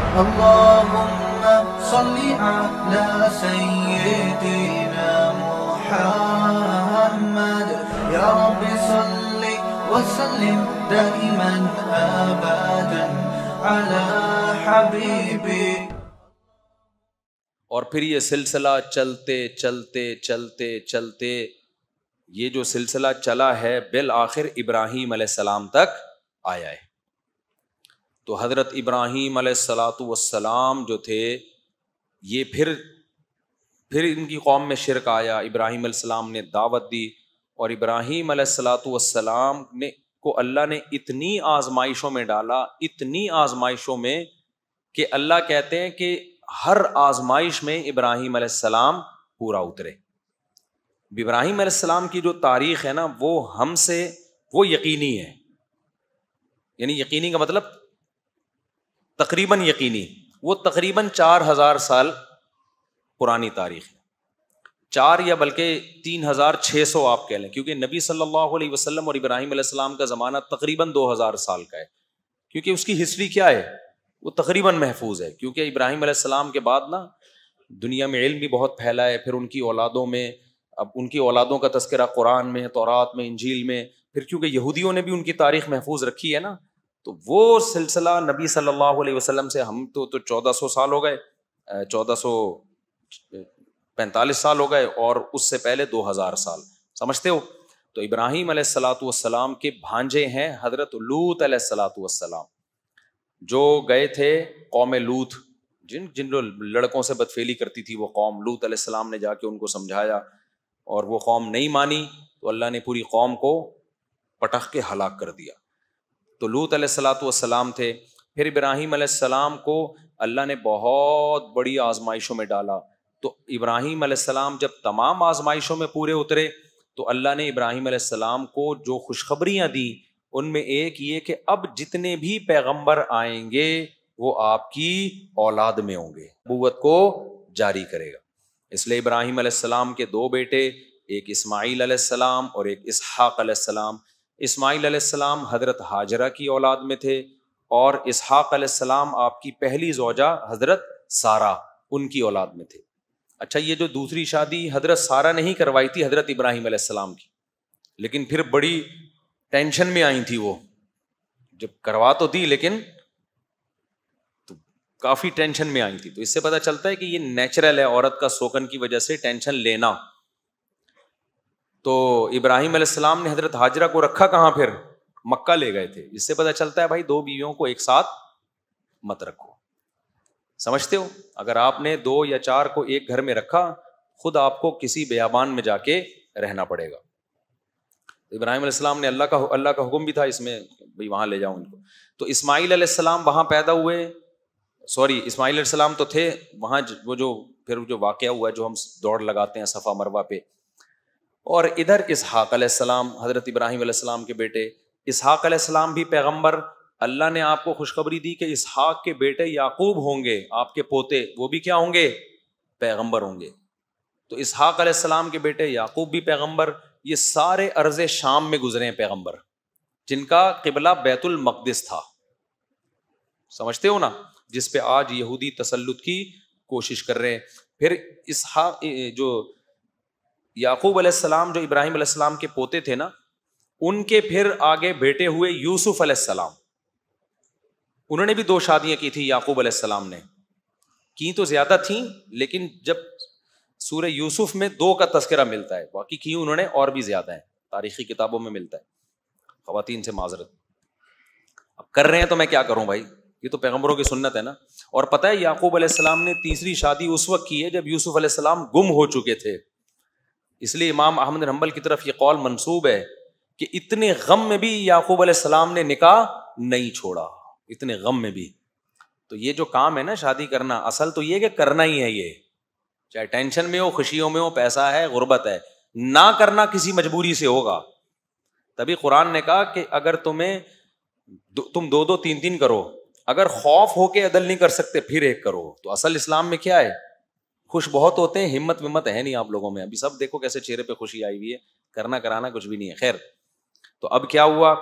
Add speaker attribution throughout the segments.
Speaker 1: اللهم صل على سيدنا محمد يا رب صل وسلم دائما ابدا على حبيبي.
Speaker 2: اور پھر یہ سلسلہ چلتے چلتے چلتے چلتے یہ جو سلسلہ چلا ہے بالآخر ابراہیم علیہ السلام تک آیا ہے. تو حضرت ابراہیم علیہ الصلاۃ والسلام جو تھے یہ پھر ان کی قوم میں شرک آیا. ابراہیم علیہ السلام نے دعوت دی اور ابراہیم علیہ الصلاۃ والسلام کو اللہ نے اتنی آزمائشوں میں ڈالا، اتنی آزمائشوں میں کہ اللہ کہتے ہیں کہ ہر آزمائش میں ابراہیم علیہ السلام پورا اترے. ابراہیم علیہ السلام کی جو تاریخ ہے نا وہ ہم سے وہ یقینی ہے. یعنی یقینی کا مطلب تقریباً یقینی، وہ تقریباً 4000 سال پرانی تاریخ ہے. 4 یا بلکہ 3600 آپ کہہ لیں، کیونکہ نبی صلی اللہ علیہ وسلم اور ابراہیم علیہ السلام کا زمانہ تقریباً 2000 سال کا ہے. کیونکہ اس کی ہسٹری کیا ہے وہ تقریباً محفوظ ہے. کیونکہ ابراہیم علیہ السلام کے بعد نا دنیا میں علم بھی بہت پھیلا ہے. پھر ان کی اولادوں میں، اب ان کی اولادوں کا تذکرہ قرآن میں، تورات میں، انجیل میں، پھر کیونکہ یہودیوں نے بھی ان کی تاریخ محفوظ رکھی ہے نا، تو وہ سلسلہ نبی صلی اللہ علیہ وسلم سے ہم تو 1400 سال ہو گئے، 1445 سال ہو گئے، اور اس سے پہلے 2000 سال، سمجھتے ہو. تو ابراہیم علیہ الصلاۃ والسلام کے بھانجے ہیں حضرت لوط علیہ الصلاۃ والسلام، جو گئے تھے قوم لوط، جن لڑکوں سے بدفعلی کرتی تھی وہ قوم. لوط علیہ السلام نے جا کے ان کو سمجھایا اور وہ قوم نہیں مانی تو اللہ نے پوری قوم کو پٹخ کے ہلاک کر دیا. تو لوط علیہ الصلاۃ والسلام تھے. پھر ابراہیم علیہ السلام کو اللہ نے بہت بڑی آزمائشوں میں ڈالا. تو ابراہیم علیہ السلام جب تمام آزمائشوں میں پورے اترے تو اللہ نے ابراہیم علیہ السلام کو جو خوشخبریاں دی ان میں ایک یہ کہ اب جتنے بھی پیغمبر آئیں گے وہ آپ کی اولاد میں ہوں گے، نبوت کو جاری کرے گا. اس لیے ابراہیم علیہ السلام کے 2 بیٹے، ایک اسماعیل علیہ السلام اور ایک اسحاق علیہ السلام. اسماعیل علیہ السلام حضرت ہاجرہ کی اولاد میں تھے، اور اسحاق علیہ السلام آپ کی پہلی زوجہ حضرت سارہ ان کی اولاد میں تھے. اچھا، یہ جو دوسری شادی حضرت سارہ نے ہی کروائی تھی حضرت ابراہیم علیہ السلام کی، لیکن پھر بڑی ٹینشن میں آئی تھی وہ، جب کروا تو دی لیکن کافی ٹینشن میں آئی تھی. تو اس سے پتہ چلتا ہے کہ یہ نیچرل ہے عورت کا سوکن کی وجہ سے ٹینشن لینا. تو ابراہیم علیہ السلام نے حضرت ہاجرہ کو رکھا کہاں؟ پھر مکہ لے گئے تھے. اس سے پتہ چلتا ہے بھائی 2 بیویوں کو ایک ساتھ مت رکھو. سمجھتے ہو؟ اگر آپ نے 2 یا 4 کو ایک گھر میں رکھا، خود آپ کو کسی بیابان میں جا کے رہنا پڑے گا. ابراہیم علیہ السلام نے اللہ کا حکم بھی تھا اس میں، بھائی وہاں لے جاؤ ان کو. تو اسماعیل علیہ السلام وہاں پیدا ہوئے، اسماعیل علیہ السلام تو تھے وہاں، وہ جو پھر جو واقعہ ہوا جو ہم دوڑ لگاتے ہیں صفا مروہ پہ. اور ادھر اسحاق علیہ السلام حضرت ابراہیم علیہ السلام کے بیٹے. اسحاق علیہ السلام بھی پیغمبر. اللہ نے آپ کو خوشخبری دی کہ اسحاق کے بیٹے یعقوب ہوں گے، آپ کے پوتے، وہ بھی کیا ہوں گے؟ پیغمبر ہوں گے. تو اسحاق علیہ السلام کے بیٹے یعقوب بھی پیغمبر. یہ سارے ارض شام میں گزرے ہیں پیغمبر، جن کا قبلہ بیت المقدس تھا. سمجھتے ہو نا؟ جس پہ آج یہودی تسلط کی کوشش کر رہے ہیں. پھر اسحاق جو یعقوب علیہ السلام جو ابراہیم علیہ السلام کے پوتے تھے نا، ان کے پھر آگے بیٹے ہوئے یوسف علیہ السلام. انہوں نے بھی 2 شادیاں کی تھی یعقوب علیہ السلام نے. کی تو زیادہ تھیں، لیکن جب سورہ یوسف میں 2 کا تذکرہ ملتا ہے، باقی کی انہوں نے اور بھی زیادہ ہیں، تاریخی کتابوں میں ملتا ہے. خواتین سے معذرت. اب کر رہے ہیں تو میں کیا کروں بھائی، یہ تو پیغمبروں کی سنت ہے نا. اور پتہ ہے یعقوب علیہ السلام نے تیسری شادی اس وقت کی ہے جب یوسف علیہ السلام گم ہو چکے تھے. اس لیے امام احمد بن حنبل کی طرف یہ قول منسوب ہے کہ اتنے غم میں بھی یعقوب علیہ السلام نے نکاح نہیں چھوڑا، اتنے غم میں بھی. تو یہ جو کام ہے نا شادی کرنا، اصل تو یہ کہ کرنا ہی ہے، یہ چاہے ٹینشن میں ہو، خوشیوں میں ہو، پیسہ ہے، غربت ہے، نہ کرنا کسی مجبوری سے ہوگا. تبھی قرآن نے کہا کہ اگر تم 2 3 کرو، اگر خوف ہو کے عدل نہیں کر سکتے پھر 1 کرو. تو اصل اسلام میں کیا ہے؟ خوش بہت ہوتے ہیں، ہمت ہے نہیں آپ لوگوں میں. ابھی سب دیکھو کیسے چہرے پہ خوشی آئی ہوئی ہے، کرنا کرانا کچھ بھی نہیں ہے. خیر، تو اب کیا ہوا؟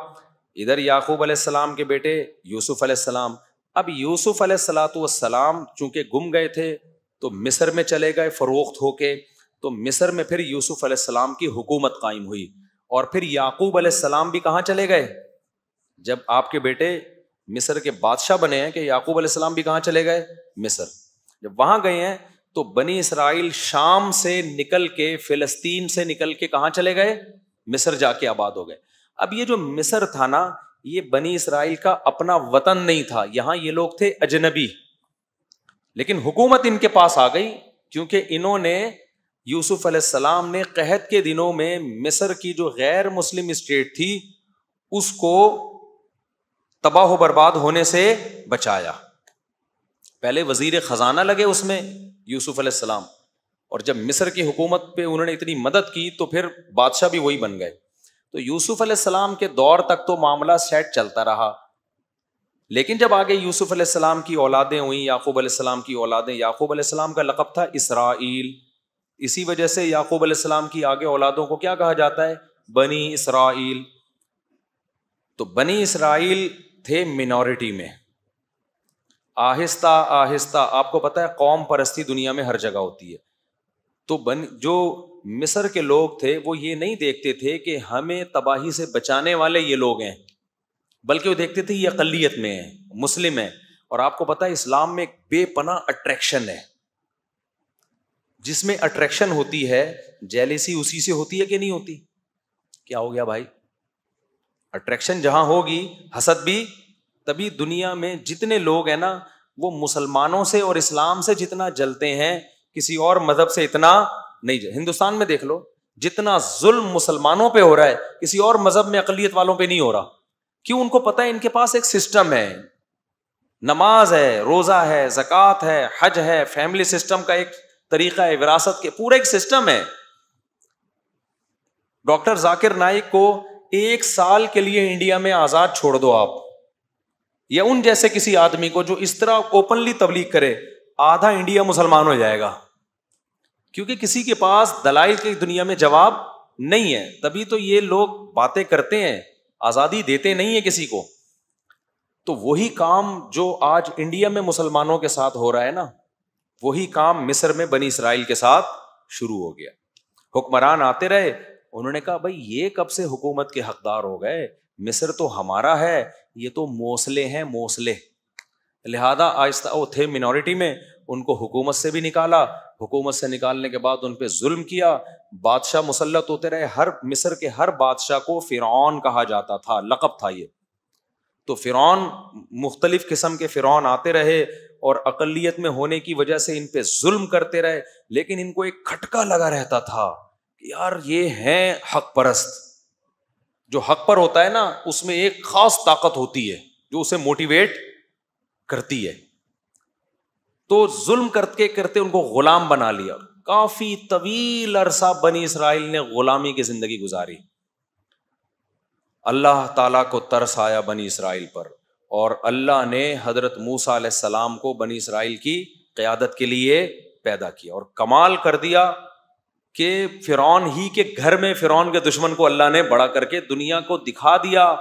Speaker 2: ادھر یعقوب علیہ السلام کے بیٹے یوسف علیہ السلام، اب یوسف علیہ الصلوۃ والسلام چونکہ گم گئے تھے تو مصر میں چلے گئے فروخت ہو کے، تو مصر میں پھر یوسف علیہ السلام کی حکومت قائم ہوئی، اور پھر یعقوب علیہ السلام بھی کہاں چلے گئے؟ جب آپ کے بیٹے مصر کے بادشاہ بنے ہیں کہ یعقوب علیہ السلام بھی کہاں چلے گئے؟ مصر۔ جب وہاں گئے ہیں تو بنی اسرائیل شام سے نکل کے، فلسطین سے نکل کے کہاں چلے گئے؟ مصر جا کے آباد ہو گئے۔ اب یہ جو مصر تھا نا، یہ بنی اسرائیل کا اپنا وطن نہیں تھا، یہاں یہ لوگ تھے اجنبی، لیکن حکومت ان کے پاس آ گئی کیونکہ انہوں نے، یوسف علیہ السلام نے قحط کے دنوں میں مصر کی جو غیر مسلم اسٹیٹ تھی اس کو تباہ و برباد ہونے سے بچایا۔ پہلے وزیر خزانہ لگے اس میں یوسف علیہ السلام، اور جب مصر کی حکومت پہ انہوں نے اتنی مدد کی تو پھر بادشاہ بھی وہی بن گئے۔ تو یوسف علیہ السلام کے دور تک تو معاملہ سیٹ چلتا رہا، لیکن جب آگے یوسف علیہ السلام کی اولادیں ہوئیں، یعقوب علیہ السلام کی اولادیں، یعقوب علیہ السلام کا لقب تھا اسرائیل، اسی وجہ سے یعقوب علیہ السلام کی آگے اولادوں کو کیا کہا جاتا ہے؟ بنی اسرائیل۔ تو بنی اسرائیل تھے منورٹی میں۔ آہستہ آہستہ، آپ کو پتہ ہے قوم پرستی دنیا میں ہر جگہ ہوتی ہے، تو جو مصر کے لوگ تھے وہ یہ نہیں دیکھتے تھے کہ ہمیں تباہی سے بچانے والے یہ لوگ ہیں، بلکہ وہ دیکھتے تھے یہ اقلیت میں ہیں، مسلم ہیں۔ اور آپ کو پتہ ہے اسلام میں ایک بے پناہ اٹریکشن ہے، جس میں اٹریکشن ہوتی ہے جیلیسی اسی سے ہوتی ہے کہ نہیں ہوتی؟ کیا ہو گیا بھائی؟ اٹریکشن جہاں ہوگی حسد بھی، تبھی دنیا میں جتنے لوگ ہیں نا وہ مسلمانوں سے اور اسلام سے جتنا جلتے ہیں کسی اور مذہب سے اتنا نہیں۔ ہندوستان میں دیکھ لو، جتنا ظلم مسلمانوں پہ ہو رہا ہے کسی اور مذہب میں اقلیت والوں پہ نہیں ہو رہا۔ کیوں؟ ان کو پتہ ہے ان کے پاس ایک سسٹم ہے، نماز ہے، روزہ ہے، زکوٰۃ ہے، حج ہے، فیملی سسٹم کا ایک طریقہ ہے، وراثت کے پورا ایک سسٹم ہے۔ ڈاکٹر ذاکر نائک کو 1 سال کے لیے انڈیا میں آزاد چھوڑ دو آپ، یا ان جیسے کسی آدمی کو جو اس طرح اوپنلی تبلیغ کرے، آدھا انڈیا مسلمان ہو جائے گا، کیونکہ کسی کے پاس دلائل کی دنیا میں جواب نہیں ہے۔ تبھی تو یہ لوگ باتیں کرتے ہیں، آزادی دیتے نہیں ہیں کسی کو۔ تو وہی کام جو آج انڈیا میں مسلمانوں کے ساتھ ہو رہا ہے نا، وہی کام مصر میں بنی اسرائیل کے ساتھ شروع ہو گیا۔ حکمران آتے رہے، انہوں نے کہا بھائی یہ کب سے حکومت کے حقدار ہو گئے؟ مصر تو ہمارا ہے، یہ تو موصلے ہیں، موصلے۔ لہذا آہستہ، وہ تھے منورٹی میں، ان کو حکومت سے بھی نکالا، حکومت سے نکالنے کے بعد ان پہ ظلم کیا، بادشاہ مسلط ہوتے رہے۔ ہر مصر کے ہر بادشاہ کو فرعون کہا جاتا تھا، لقب تھا یہ۔ تو فرعون، مختلف قسم کے فرعون آتے رہے اور اقلیت میں ہونے کی وجہ سے ان پہ ظلم کرتے رہے، لیکن ان کو ایک کھٹکا لگا رہتا تھا کہ یار یہ ہیں حق پرست۔ جو حق پر ہوتا ہے نا اس میں ایک خاص طاقت ہوتی ہے جو اسے موٹیویٹ کرتی ہے۔ تو ظلم کرتے کرتے ان کو غلام بنا لیا، کافی طویل عرصہ بنی اسرائیل نے غلامی کی زندگی گزاری۔ اللہ تعالیٰ کو ترس آیا بنی اسرائیل پر، اور اللہ نے حضرت موسیٰ علیہ السلام کو بنی اسرائیل کی قیادت کے لیے پیدا کیا، اور کمال کر دیا کہ فرعون ہی کے گھر میں فرعون کے دشمن کو اللہ نے بڑا کر کے دنیا کو دکھا دیا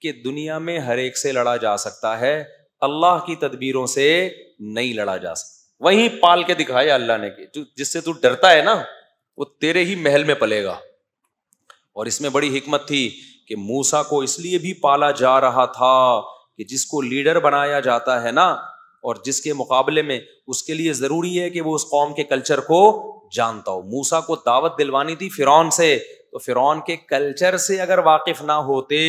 Speaker 2: کہ دنیا میں ہر ایک سے لڑا جا سکتا ہے، اللہ کی تدبیروں سے نہیں لڑا جا سکتا۔ وہیں پال کے دکھایا اللہ نے کہ جس سے تو ڈرتا ہے نا وہ تیرے ہی محل میں پلے گا۔ اور اس میں بڑی حکمت تھی کہ موسیٰ کو اس لیے بھی پالا جا رہا تھا کہ جس کو لیڈر بنایا جاتا ہے نا، اور جس کے مقابلے میں اس کے لیے ضروری ہے کہ وہ اس قوم کے کلچر کو جانتا ہو۔ موسیٰ کو دعوت دلوانی تھی فرعون سے، تو فرعون کے کلچر سے اگر واقف نہ ہوتے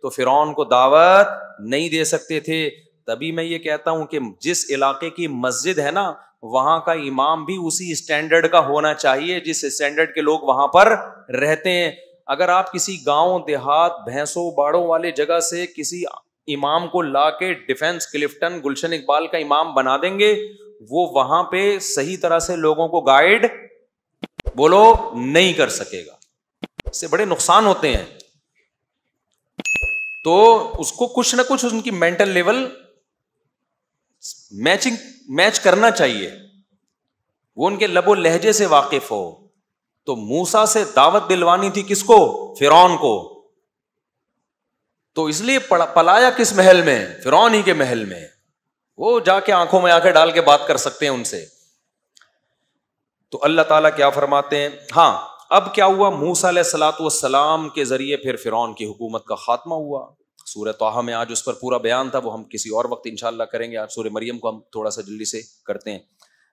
Speaker 2: تو فرعون کو دعوت نہیں دے سکتے تھے۔ تبھی میں یہ کہتا ہوں کہ جس علاقے کی مسجد ہے نا وہاں کا امام بھی اسی اسٹینڈرڈ کا ہونا چاہیے جس اسٹینڈرڈ کے لوگ وہاں پر رہتے ہیں۔ اگر آپ کسی گاؤں دیہات بھینسوں باڑوں والے جگہ سے کسی امام کو لا کے ڈیفینس کلفٹن گلشن اقبال کا امام بنا دیں گے، وہ وہاں پہ صحیح طرح سے لوگوں کو گائیڈ بولو نہیں کر سکے گا، اس سے بڑے نقصان ہوتے ہیں۔ تو اس کو کچھ نہ کچھ ان کی مینٹل لیول میچ کرنا چاہیے، وہ ان کے لب و لہجے سے واقف ہو۔ تو موسیٰ سے دعوت دلوانی تھی کس کو؟ فرعون کو۔ تو اس لیے پلایا کس محل میں؟ فرعون ہی کے محل میں۔ وہ جا کے آنکھوں میں آنکھیں ڈال کے بات کر سکتے ہیں ان سے. تو اللہ تعالیٰ کیا فرماتے ہیں, ہاں اب کیا ہوا, موسیٰ علیہ الصلوۃ والسلام کے ذریعے پھر فرعون کی حکومت کا خاتمہ ہوا. سورہ طٰہٰ میں آج اس پر پورا بیان تھا, وہ ہم کسی اور وقت انشاءاللہ کریں گے. آج سورہ مریم کو ہم تھوڑا سا جلدی سے کرتے ہیں.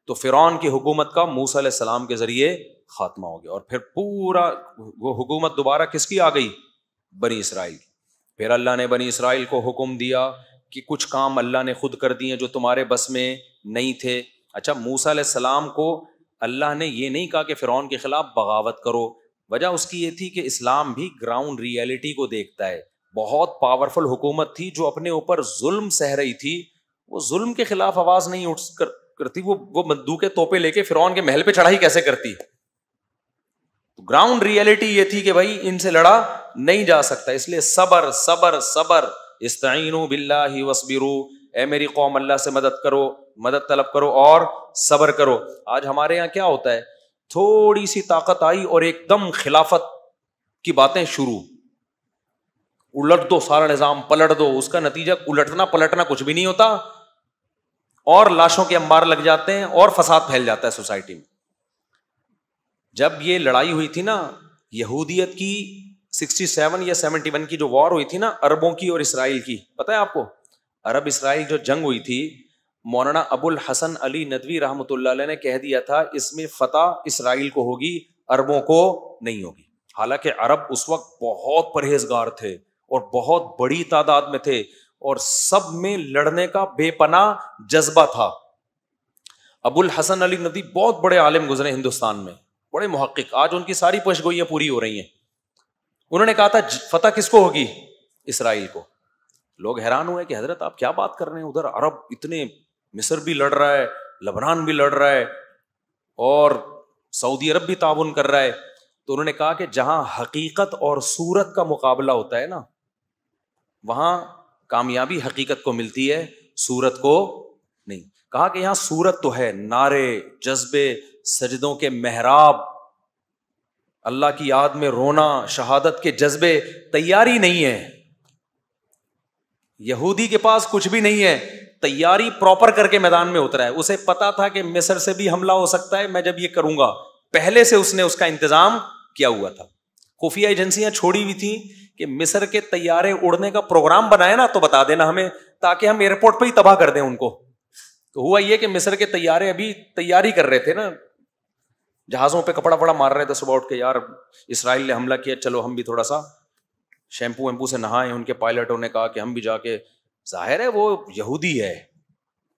Speaker 2: تو فرعون کی حکومت کا موسیٰ علیہ السلام کے ذریعے خاتمہ ہو گیا, اور پھر پورا وہ حکومت دوبارہ کس کی آ گئی, بنی اسرائیل. پھر اللہ نے بنی اسرائیل کو حکم دیا کہ کچھ کام اللہ نے خود کر دیے جو تمہارے بس میں نہیں تھے. اچھا, موسیٰ علیہ السلام کو اللہ نے یہ نہیں کہا کہ فرعون کے خلاف بغاوت کرو, وجہ اس کی یہ تھی کہ اسلام بھی گراؤنڈ ریئلٹی کو دیکھتا ہے. بہت پاورفل حکومت تھی جو اپنے اوپر ظلم سہ رہی تھی, وہ ظلم کے خلاف آواز نہیں اٹھ کرتی, وہ بندوقیں توپیں لے کے فرعون کے محل پہ چڑھائی کیسے کرتی. تو گراؤنڈ ریئلٹی یہ تھی کہ بھائی ان سے لڑا نہیں جا سکتا, اس لیے صبر صبر صبر, استعینوا باللہ واصبروا, اے میری قوم اللہ سے مدد کرو, مدد طلب کرو اور صبر کرو. آج ہمارے یہاں کیا ہوتا ہے, تھوڑی سی طاقت آئی اور ایک دم خلافت کی باتیں شروع, الٹ دو سارا نظام, پلٹ دو. اس کا نتیجہ الٹنا پلٹنا کچھ بھی نہیں ہوتا, اور لاشوں کے انبار لگ جاتے ہیں اور فساد پھیل جاتا ہے سوسائٹی میں. جب یہ لڑائی ہوئی تھی نا یہودیت کی 67 یا 71 کی جو وار ہوئی تھی نا عربوں کی اور اسرائیل کی, پتہ ہے آپ کو, عرب اسرائیل جو جنگ ہوئی تھی, مولانا ابو الحسن علی ندوی رحمۃ اللہ علیہ نے کہہ دیا تھا اس میں فتح اسرائیل کو ہوگی, عربوں کو نہیں ہوگی. حالانکہ عرب اس وقت بہت پرہیزگار تھے اور بہت بڑی تعداد میں تھے, اور سب میں لڑنے کا بے پناہ جذبہ تھا. ابو الحسن علی ندوی بہت بڑے عالم گزرے ہندوستان میں, بڑے محقق, آج ان کی ساری پیش گوئیاں پوری ہو رہی ہیں. انہوں نے کہا تھا فتح کس کو ہوگی, اسرائیل کو. لوگ حیران ہوئے کہ حضرت آپ کیا بات کر رہے ہیں, ادھر عرب اتنے, مصر بھی لڑ رہا ہے, لبنان بھی لڑ رہا ہے, اور سعودی عرب بھی تعاون کر رہا ہے. تو انہوں نے کہا کہ جہاں حقیقت اور صورت کا مقابلہ ہوتا ہے نا, وہاں کامیابی حقیقت کو ملتی ہے, صورت کو نہیں. کہا کہ یہاں صورت تو ہے, نعرے, جذبے, سجدوں کے محراب, اللہ کی یاد میں رونا, شہادت کے جذبے, تیاری نہیں ہے. یہودی کے پاس کچھ بھی نہیں ہے, تیاری پراپر کر کے میدان میں اترا ہے. اسے پتا تھا کہ مصر سے بھی حملہ ہو سکتا ہے, میں جب یہ کروں گا, پہلے سے اس نے اس کا انتظام کیا ہوا تھا. خفیہ ایجنسیاں چھوڑی ہوئی تھیں کہ مصر کے طیارے اڑنے کا پروگرام بنائے نا تو بتا دینا ہمیں, تاکہ ہم ایئرپورٹ پہ ہی تباہ کر دیں ان کو. تو ہوا یہ کہ مصر کے طیارے ابھی تیاری کر رہے تھے نا, جہازوں پہ کپڑا وپڑا مار رہے تھے صبح اٹھ کے, یار اسرائیل نے حملہ کیا, چلو ہم بھی تھوڑا سا شیمپو ویمپو سے نہائے. ان کے پائلٹوں نے کہا کہ ہم بھی جا کے, ظاہر ہے وہ یہودی ہے,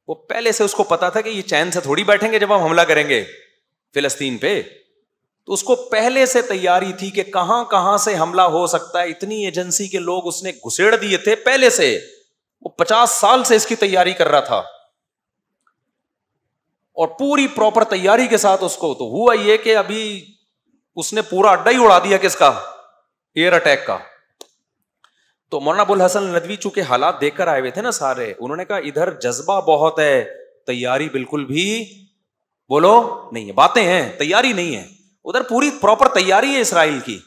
Speaker 2: وہ پہلے سے اس کو پتا تھا کہ یہ چین سے تھوڑی بیٹھیں گے جب ہم حملہ کریں گے فلسطین پہ. تو اس کو پہلے سے تیاری تھی کہ کہاں کہاں سے حملہ ہو سکتا ہے. اتنی ایجنسی کے لوگ اس نے گھسیڑ دیے تھے پہلے سے, وہ 50 سال سے اس کی تیاری کر رہا تھا, اور پوری پراپر تیاری کے ساتھ اس کو. تو ہوا یہ کہ ابھی اس نے پورا اڈا ہی اڑا دیا, کس کا, ایئر اٹیک کا. تو مولانا ابو الحسن ندوی چونکہ حالات دیکھ کر آئے ہوئے تھے نا سارے, انہوں نے کہا ادھر جذبہ بہت ہے, تیاری بالکل بھی بولو نہیں ہے, باتیں ہیں تیاری نہیں ہے. ادھر پوری پراپر تیاری ہے اسرائیل کی.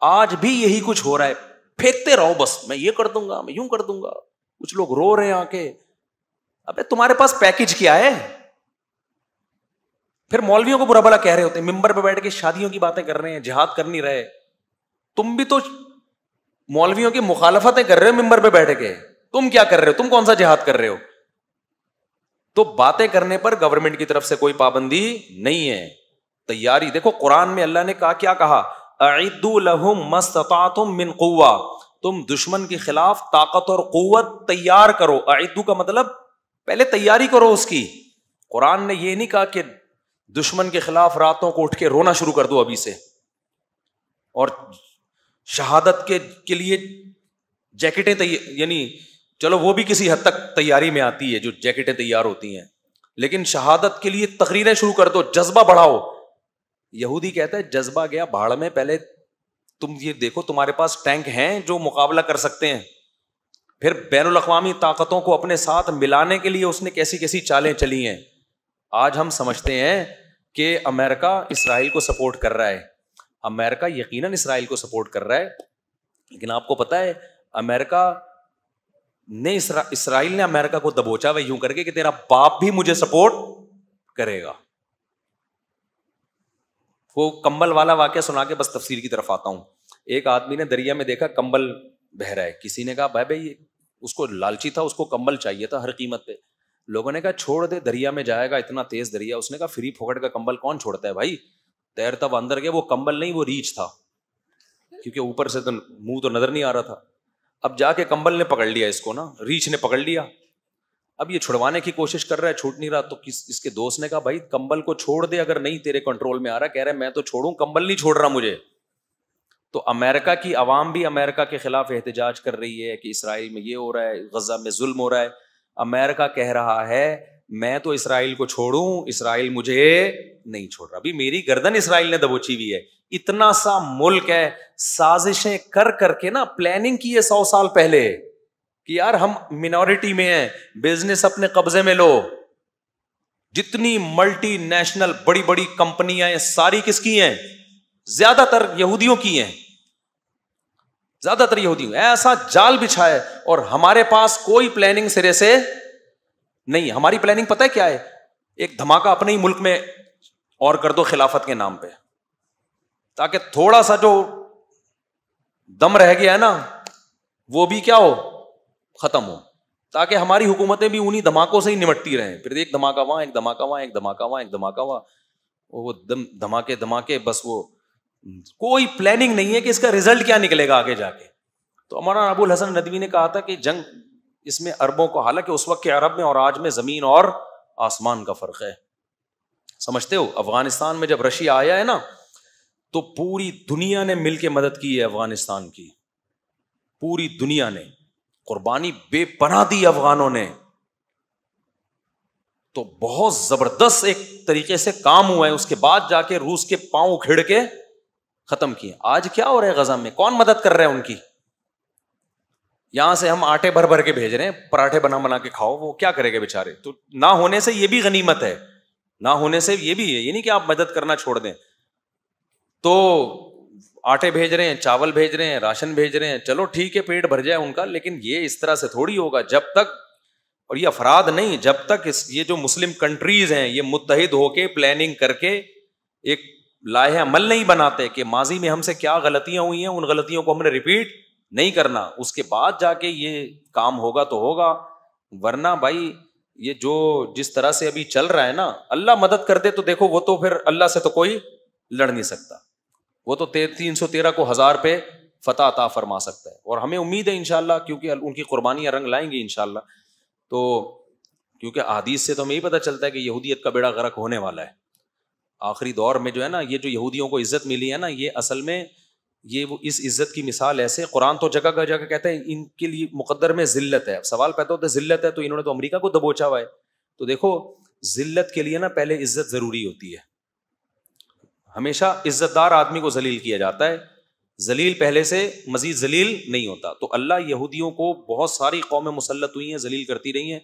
Speaker 2: آج بھی یہی کچھ ہو رہا ہے, پھینکتے رہو بس, میں یہ کر دوں گا, میں یوں کر دوں گا. کچھ لوگ رو رہے ہیں آ کے, ابے تمہارے پاس پیکج کیا ہے. پھر مولویوں کو برا بھلا کہہ رہے ہوتے ہیں, ممبر پہ بیٹھ کے شادیوں کی باتیں کر رہے ہیں, جہاد کر نہیں رہے. تم بھی تو مولویوں کی مخالفتیں کر رہے ہو ممبر پہ بیٹھ کے, تم کیا کر رہے ہو, تم کون سا جہاد کر رہے ہو. تو باتیں کرنے پر گورنمنٹ کی طرف سے کوئی پابندی نہیں ہے. تیاری دیکھو, قرآن میں اللہ نے کہا, کیا کہا, اعدوا لہم ما استطعتم من قوہ, تم دشمن کے خلاف طاقت اور قوت تیار کرو. اعدوا کا مطلب پہلے تیاری کرو اس کی. قرآن نے یہ نہیں کہا کہ دشمن کے خلاف راتوں کو اٹھ کے رونا شروع کر دو ابھی سے, اور شہادت کے لیے جیکٹیں یعنی چلو وہ بھی کسی حد تک تیاری میں آتی ہے جو جیکٹیں تیار ہوتی ہیں, لیکن شہادت کے لیے تقریریں شروع کر دو, جذبہ بڑھاؤ. یہودی کہتا ہے جذبہ گیا بھاڑ میں, پہلے تم یہ دیکھو تمہارے پاس ٹینک ہیں جو مقابلہ کر سکتے ہیں. پھر بین الاقوامی طاقتوں کو اپنے ساتھ ملانے کے لیے اس نے کیسی کیسی چالیں چلی ہیں. آج ہم سمجھتے ہیں کہ امریکہ اسرائیل کو سپورٹ کر رہا ہے. امریکہ یقیناً اسرائیل کو سپورٹ کر رہا ہے, لیکن آپ کو پتا ہے امریکہ نہیں اسرائیل نے امریکہ کو دبوچا ہوا یوں کر کے کہ تیرا باپ بھی مجھے سپورٹ کرے گا. وہ کمبل والا واقعہ سنا کے بس تفسیر کی طرف آتا ہوں. ایک آدمی نے دریا میں دیکھا کمبل بہہ رہا ہے, کسی نے کہا بھائی اس کو لالچی تھا, اس کو کمبل چاہیے تھا ہر قیمت پہ. لوگوں نے کہا چھوڑ دے, دریا میں جائے گا, اتنا تیز دریا. اس نے کہا فری پھوکٹ کا کمبل کون چھوڑتا ہے بھائی, تیرتا وہ اندر گیا. وہ کمبل نہیں, وہ ریچھ تھا, کیونکہ اوپر سے تو منہ تو نظر نہیں آ رہا تھا. اب جا کے کمبل نے پکڑ لیا اس کو نا, ریچھ نے پکڑ لیا. اب یہ چھڑوانے کی کوشش کر رہا ہے, چھوٹ نہیں رہا. تو اس کے دوست نے کہا بھائی کمبل کو چھوڑ دے, اگر نہیں تیرے کنٹرول میں آ رہا. کہہ رہا ہے میں تو چھوڑوں, کمبل نہیں چھوڑ رہا مجھے. تو امریکہ کی عوام بھی امریکہ کے خلاف احتجاج کر رہی ہے کہ اسرائیل میں یہ ہو رہا ہے, غزہ میں ظلم ہو رہا ہے. امریکہ کہہ رہا ہے میں تو اسرائیل کو چھوڑوں, اسرائیل مجھے نہیں چھوڑ رہا. ابھی میری گردن اسرائیل نے دبوچی ہوئی ہے. اتنا سا ملک ہے, سازشیں کر کر کے نا پلاننگ کی ہے 100 سال پہلے کہ یار ہم منورٹی میں ہیں, بزنس اپنے قبضے میں لو. جتنی ملٹی نیشنل بڑی بڑی کمپنیاں ہیں ساری کس کی ہیں؟ زیادہ تر یہودیوں کی ہیں, زیادہ تر یہودیوں. ایسا جال بچھا ہے اور ہمارے پاس کوئی پلاننگ سرے سے نہیں. ہماری پلاننگ پتہ ہے کیا ہے؟ ایک دھماکہ اپنے ہی ملک میں اور کر دو خلافت کے نام پہ, تاکہ تھوڑا سا جو دم رہ گیا ہے نا وہ بھی کیا ہو, ختم ہو, تاکہ ہماری حکومتیں بھی انہی دھماکوں سے ہی نمٹتی رہیں. پھر ایک دھماکہ وہاں, ایک دھماکہ وہاں, ایک دھماکہ وہاں, ایک دھماکہ وہاں, وہ دھماکے بس. وہ کوئی پلاننگ نہیں ہے کہ اس کا رزلٹ کیا نکلے گا آگے جا کے. تو ہمارا ابو الحسن ندوی نے کہا تھا کہ جنگ اس میں اربوں کو, حالانکہ اس وقت کے عرب میں اور آج میں زمین اور آسمان کا فرق ہے. سمجھتے ہو, افغانستان میں جب رشیا آیا ہے نا تو پوری دنیا نے مل کے مدد کی ہے افغانستان کی, پوری دنیا نے قربانی بے پناہ دی افغانوں نے. تو بہت زبردست ایک طریقے سے کام ہوا ہے. اس کے بعد جا کے روس کے پاؤں اکھڑ کے ختم کیے. آج کیا ہو رہا ہے غزہ میں, کون مدد کر رہے ہیں ان کی؟ یہاں سے ہم آٹے بھر بھر کے بھیج رہے ہیں, پراٹھے بنا کے کھاؤ. وہ کیا کرے گا بیچارے؟ تو نہ ہونے سے یہ بھی غنیمت ہے, نہ ہونے سے یہ بھی ہے. یہ نہیں کہ آپ مدد کرنا چھوڑ دیں. تو آٹے بھیج رہے ہیں, چاول بھیج رہے ہیں, راشن بھیج رہے ہیں, چلو ٹھیک ہے پیٹ بھر جائے ان کا, لیکن یہ اس طرح سے تھوڑی ہوگا جب تک, اور یہ افراد نہیں, جب تک یہ جو مسلم کنٹریز ہیں یہ متحد ہو کے پلاننگ کر کے ایک لائحہ عمل نہیں بناتے کہ ماضی میں ہم سے کیا غلطیاں ہوئی ہیں, ان غلطیوں کو ہم نے ریپیٹ نہیں کرنا. اس کے بعد جا کے یہ کام ہوگا تو ہوگا, ورنہ بھائی یہ جو جس طرح سے ابھی چل رہا ہے نا, اللہ مدد کر دے تو دیکھو وہ تو پھر اللہ سے تو کوئی لڑ نہیں سکتا. وہ تو 313 کو 1000 پہ فتح عطا فرما سکتا ہے, اور ہمیں امید ہے انشاءاللہ, کیونکہ ان کی قربانیاں رنگ لائیں گی انشاءاللہ. تو کیونکہ احادیث سے تو ہمیں یہ پتہ چلتا ہے کہ یہودیت کا بیڑا غرق ہونے والا ہے آخری دور میں. جو ہے نا یہ جو یہودیوں کو عزت ملی ہے نا, یہ اصل میں یہ وہ اس عزت کی مثال ایسے, قرآن تو جگہ جگہ کہتا ہے ان کے لیے مقدر میں ذلت ہے. سوال پیدا ہوتا ہے ذلت ہے تو انہوں نے تو امریکہ کو دبوچا ہوا ہے. تو دیکھو ذلت کے لیے نا پہلے عزت ضروری ہوتی ہے. ہمیشہ عزت دار آدمی کو ذلیل کیا جاتا ہے, ذلیل پہلے سے مزید ذلیل نہیں ہوتا. تو اللہ یہودیوں کو بہت ساری قومیں مسلط ہوئی ہیں, ذلیل کرتی رہی ہیں.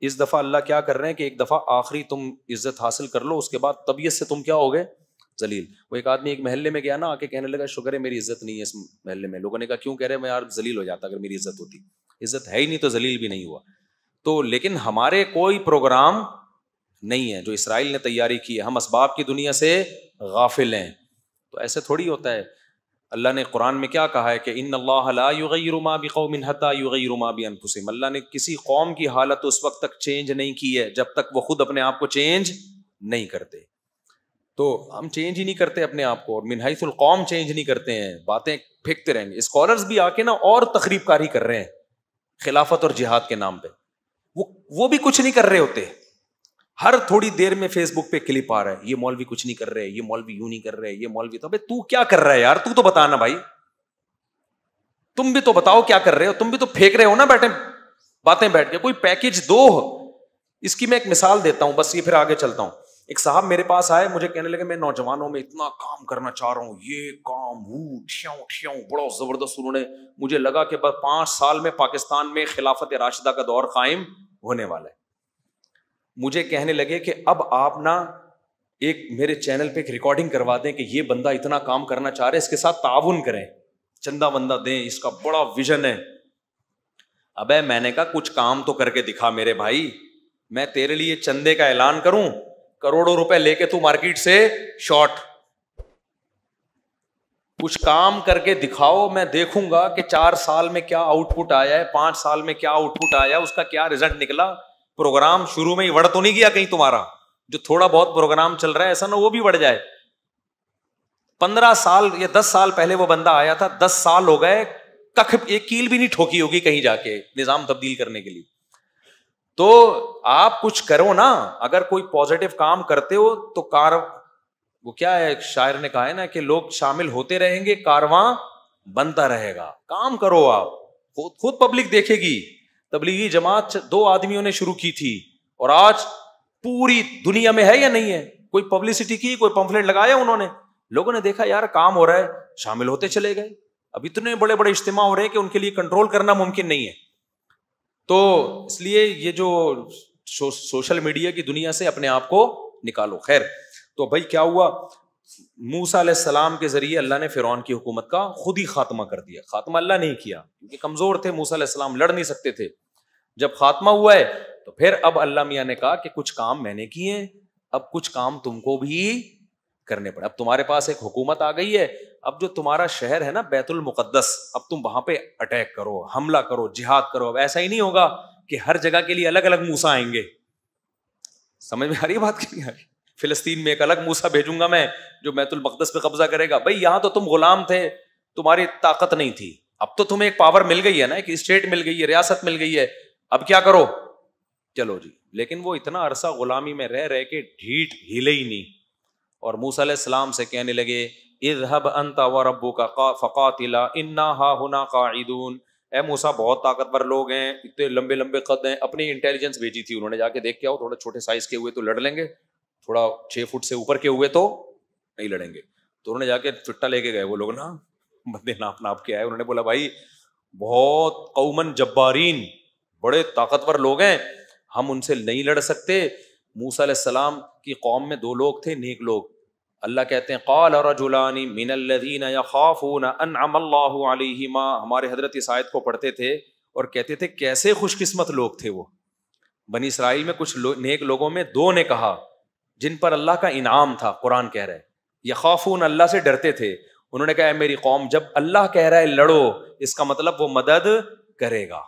Speaker 2: اس دفعہ اللہ کیا کر رہے ہیں کہ ایک دفعہ آخری تم عزت حاصل کر لو, اس کے بعد طبیعت سے تم کیا ہو گئے, ذلیل. وہ ایک آدمی ایک محلے میں گیا نا, آ کے کہنے لگا شکر ہے میری عزت نہیں ہے اس محلے میں. لوگوں نے کہا کیوں؟ کہہ رہے میں یار ذلیل ہو جاتا اگر میری عزت ہوتی. عزت ہے ہی نہیں تو ذلیل بھی نہیں ہوا. تو لیکن ہمارے کوئی پروگرام نہیں ہے جو اسرائیل نے تیاری کی ہے, ہم اسباب کی دنیا سے غافل ہیں. تو ایسے تھوڑی ہوتا ہے. اللہ نے قرآن میں کیا کہا ہے کہ ان اللہ لا یغیر ما بقوم حتی یغیروا ما بانفسہم. اللہ نے کسی قوم کی حالت اس وقت تک چینج نہیں کی ہے جب تک وہ خود اپنے آپ کو چینج نہیں کرتے. تو ہم چینج ہی نہیں کرتے اپنے آپ کو, اور من حیث القوم چینج نہیں کرتے ہیں, باتیں پھینکتے رہیں گے. اسکالرز بھی آ کے نا اور تخریب کاری کر رہے ہیں خلافت اور جہاد کے نام پہ. وہ بھی کچھ نہیں کر رہے ہوتے. ہر تھوڑی دیر میں فیس بک پہ کلپ آ رہا ہے, یہ مولوی کچھ نہیں کر رہے, یہ مولوی یوں نہیں کر رہے, یہ مولوی. تو کیا کر رہا ہے یار, تو بتانا بھائی, تم بھی تو بتاؤ کیا کر رہے ہو. تم بھی تو پھینک رہے ہو نا بیٹھے باتیں بیٹھ کے, کوئی پیکج دو. اس کی میں ایک مثال دیتا ہوں بس, یہ پھر آگے چلتا ہوں. ایک صاحب میرے پاس آئے, مجھے کہنے لگے میں نوجوانوں میں اتنا کام کرنا چاہ رہا ہوں, یہ کام ٹھیاؤں بڑا زبردست. انہوں نے مجھے لگا کہ بس 5 سال میں پاکستان میں خلافت راشدہ کا دور قائم ہونے والا ہے. مجھے کہنے لگے کہ اب آپ نا ایک میرے چینل پہ ایک ریکارڈنگ کروا دیں کہ یہ بندہ اتنا کام کرنا چاہ رہے, اس کے ساتھ تعاون کریں, چندہ بندہ دیں, اس کا بڑا ویژن ہے. ابے میں نے کہا کچھ کام تو کر کے دکھا میرے بھائی, میں تیرے لیے چندے کا اعلان کروں, کروڑوں روپے لے کے تو مارکیٹ سے شارٹ, کچھ کام کر کے دکھاؤ, میں دیکھوں گا کہ 4 سال میں کیا آؤٹ پٹ آیا ہے, 5 سال میں کیا آؤٹ پٹ آیا, اس کا کیا رزلٹ نکلا. پروگرام شروع میں ہی وڑ تو نہیں گیا کہیں تمہارا, جو تھوڑا بہت پروگرام چل رہا ہے ایسا نہ وہ بھی وڑ جائے. 15 سال یا 10 سال پہلے وہ بندہ آیا تھا, 10 سال ہو گئے, کخ ایک کیل بھی نہیں ٹھوکی ہوگی کہیں جا کے نظام تبدیل کرنے کے لیے. تو آپ کچھ کرو نا, اگر کوئی پازیٹو کام کرتے ہو تو وہ کیا ہے, ایک شاعر نے کہا ہے نا کہ لوگ شامل ہوتے رہیں گے, کارواں بنتا رہے گا. کام کرو آپ, خود پبلک دیکھے گی. تبلیغی جماعت 2 آدمیوں نے شروع کی تھی اور آج پوری دنیا میں ہے یا نہیں ہے. کوئی پبلسٹی کی, کوئی پمفلٹ لگایا انہوں نے, لوگوں نے دیکھا یار کام ہو رہا ہے, شامل ہوتے چلے گئے. اب اتنے بڑے بڑے اجتماع ہو رہے ہیں کہ ان کے لیے کنٹرول کرنا ممکن نہیں ہے. تو اس لیے یہ جو سوشل میڈیا کی دنیا سے اپنے آپ کو نکالو. خیر, تو بھائی کیا ہوا, موسیٰ علیہ السلام کے ذریعے اللہ نے فرعون کی حکومت کا خود ہی خاتمہ کر دیا. خاتمہ اللہ نہیں کیا کیونکہ کمزور تھے موسیٰ علیہ السلام, لڑ نہیں سکتے تھے. جب خاتمہ ہوا ہے تو پھر اب اللہ میاں نے کہا کہ کچھ کام میں نے کیے ہیں, اب کچھ کام تم کو بھی کرنے پڑے. اب تمہارے پاس ایک حکومت آ گئی ہے, اب جو تمہارا شہر ہے نا بیت المقدس, اب تم وہاں پہ اٹیک کرو, حملہ کرو, جہاد کرو. اب ایسا ہی نہیں ہوگا کہ ہر جگہ کے لیے الگ الگ موسیٰ آئیں گے. سمجھ میں آ رہی ہے بات کی؟ فلسطین میں ایک الگ موسیٰ بھیجوں گا میں جو بیت المقدس پہ قبضہ کرے گا. بھائی یہاں تو تم غلام تھے, تمہاری طاقت نہیں تھی, اب تو تمہیں ایک پاور مل گئی ہے نا, ایک اسٹیٹ مل گئی ہے, ریاست مل گئی ہے, اب کیا کرو, چلو جی. لیکن وہ اتنا عرصہ غلامی میں رہ کے ڈھیٹ ہلے ہی نہیں, اور موسیٰ علیہ السلام سے کہنے لگے اذهب انت وربك فقاتلا انا هاهنا قاعدون. اے موسیٰ بہت طاقتور لوگ ہیں, اتنے لمبے لمبے قد ہیں. اپنی انٹیلیجنس بھیجی تھی انہوں نے, جا کے دیکھ کے آؤ, تھوڑا چھوٹے سائز کے ہوئے تو لڑ لیں گے, تھوڑا 6 فٹ سے اوپر کے ہوئے تو نہیں لڑیں گے. تو انہوں نے جا کے چٹا لے کے گئے وہ لوگ نا, بندے ناپ کے آئے. انہوں نے بولا بھائی بہت قومن جبارین, بڑے طاقتور لوگ ہیں, ہم ان سے نہیں لڑ سکتے. موسیٰ علیہ السلام کی قوم میں 2 لوگ تھے نیک لوگ. اللہ کہتے ہیں قال رجلان من الذین یخافون انعم اللہ علیہما. ہمارے حضرت اس آیت کو پڑھتے تھے اور کہتے تھے کیسے خوش قسمت لوگ تھے وہ. بنی اسرائیل میں کچھ نیک لوگوں میں 2 نے کہا جن پر اللہ کا انعام تھا. قرآن کہہ رہا ہے یخافون, اللہ سے ڈرتے تھے. انہوں نے کہا اے میری قوم, جب اللہ کہہ رہا ہے لڑو, اس کا مطلب وہ مدد کرے گا.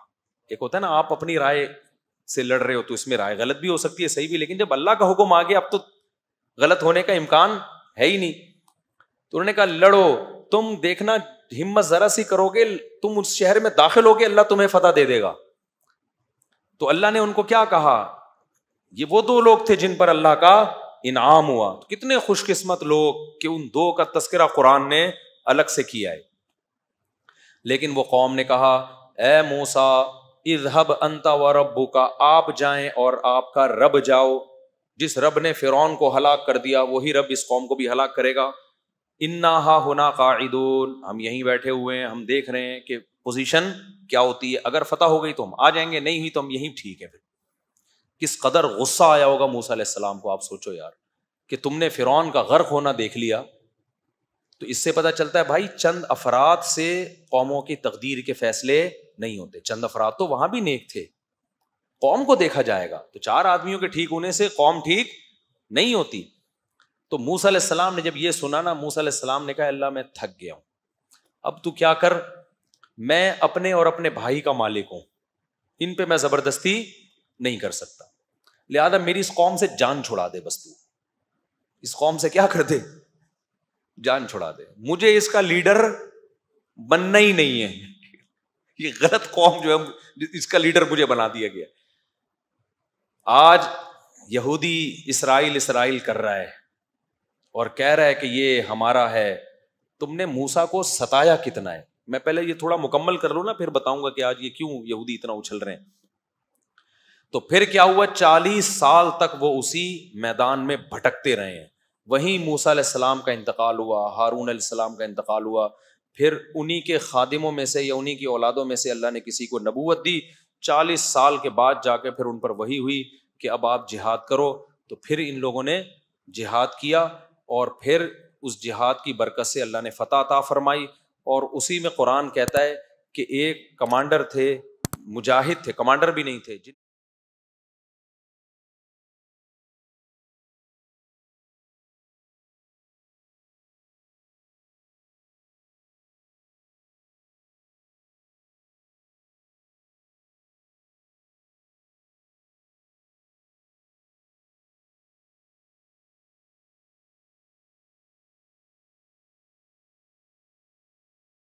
Speaker 2: ایک ہوتا ہے نا آپ اپنی رائے سے لڑ رہے ہو تو اس میں رائے غلط بھی ہو سکتی ہے, صحیح بھی, لیکن جب اللہ کا حکم آ گیا اب تو غلط ہونے کا امکان ہے ہی نہیں. تو انہوں نے کہا لڑو, تم دیکھنا ہمت ذرا سی کرو گے, تم اس شہر میں داخل ہو گے, اللہ تمہیں فتح دے دے گا. تو اللہ نے ان کو کیا کہا, یہ وہ 2 لوگ تھے جن پر اللہ کا انعام ہوا. کتنے خوش قسمت لوگ کہ ان 2 کا تذکرہ قرآن نے الگ سے کیا ہے. لیکن وہ قوم نے کہا اے موسیٰ اذهب انت وربک, آپ جائیں اور آپ کا رب جاؤ. جس رب نے فرعون کو ہلاک کر دیا وہی رب اس قوم کو بھی ہلاک کرے گا. انا ہاہنا قاعدون, ہم یہیں بیٹھے ہوئے ہیں, ہم دیکھ رہے ہیں کہ پوزیشن کیا ہوتی ہے. اگر فتح ہو گئی تو ہم آ جائیں گے, نہیں ہوئی تو ہم یہیں ٹھیک ہے. پھر کس قدر غصہ آیا ہوگا موسیٰ علیہ السلام کو. آپ سوچو یار کہ تم نے فرعون کا غرق ہونا دیکھ لیا. تو اس سے پتہ چلتا ہے بھائی چند افراد سے قوموں کی تقدیر کے فیصلے نہیں ہوتے. چند افراد تو وہاں بھی نیک تھے, قوم کو دیکھا جائے گا تو 4 آدمیوں کے ٹھیک ہونے سے قوم ٹھیک نہیں ہوتی. تو موسیٰ علیہ السلام نے جب یہ سنا نا, موسیٰ علیہ السلام نے کہا اللہ میں تھک گیا ہوں, اب تو کیا کر, میں اپنے اور اپنے بھائی کا مالک ہوں, ان پہ میں زبردستی نہیں کر سکتا, لہذا میری اس قوم سے جان چھڑا دے. بس تو اس قوم سے کیا کر دے, جان چھڑا دے. مجھے اس کا لیڈر بننا ہی نہیں ہے, یہ غلط قوم جو ہے اس کا لیڈر مجھے بنا دیا گیا. آج یہودی اسرائیل کر رہا ہے اور کہہ رہا ہے کہ یہ ہمارا ہے. تم نے موسیٰ کو ستایا کتنا ہے. میں پہلے یہ تھوڑا مکمل کر لوں نا, پھر بتاؤں گا کہ آج یہ کیوں یہودی اتنا اچھل رہے ہیں. تو پھر کیا ہوا, 40 سال تک وہ اسی میدان میں بھٹکتے رہے ہیں. وہیں موسیٰ علیہ السلام کا انتقال ہوا, ہارون علیہ السلام کا انتقال ہوا, پھر انہی کے خادموں میں سے یا انہی کی اولادوں میں سے اللہ نے کسی کو نبوت دی. 40 سال کے بعد جا کے پھر ان پر وحی ہوئی کہ اب آپ جہاد کرو. تو پھر ان لوگوں نے جہاد کیا اور پھر اس جہاد کی برکت سے اللہ نے فتح عطا فرمائی. اور اسی میں قرآن کہتا ہے کہ ایک کمانڈر تھے مجاہد تھے، کمانڈر بھی نہیں تھے.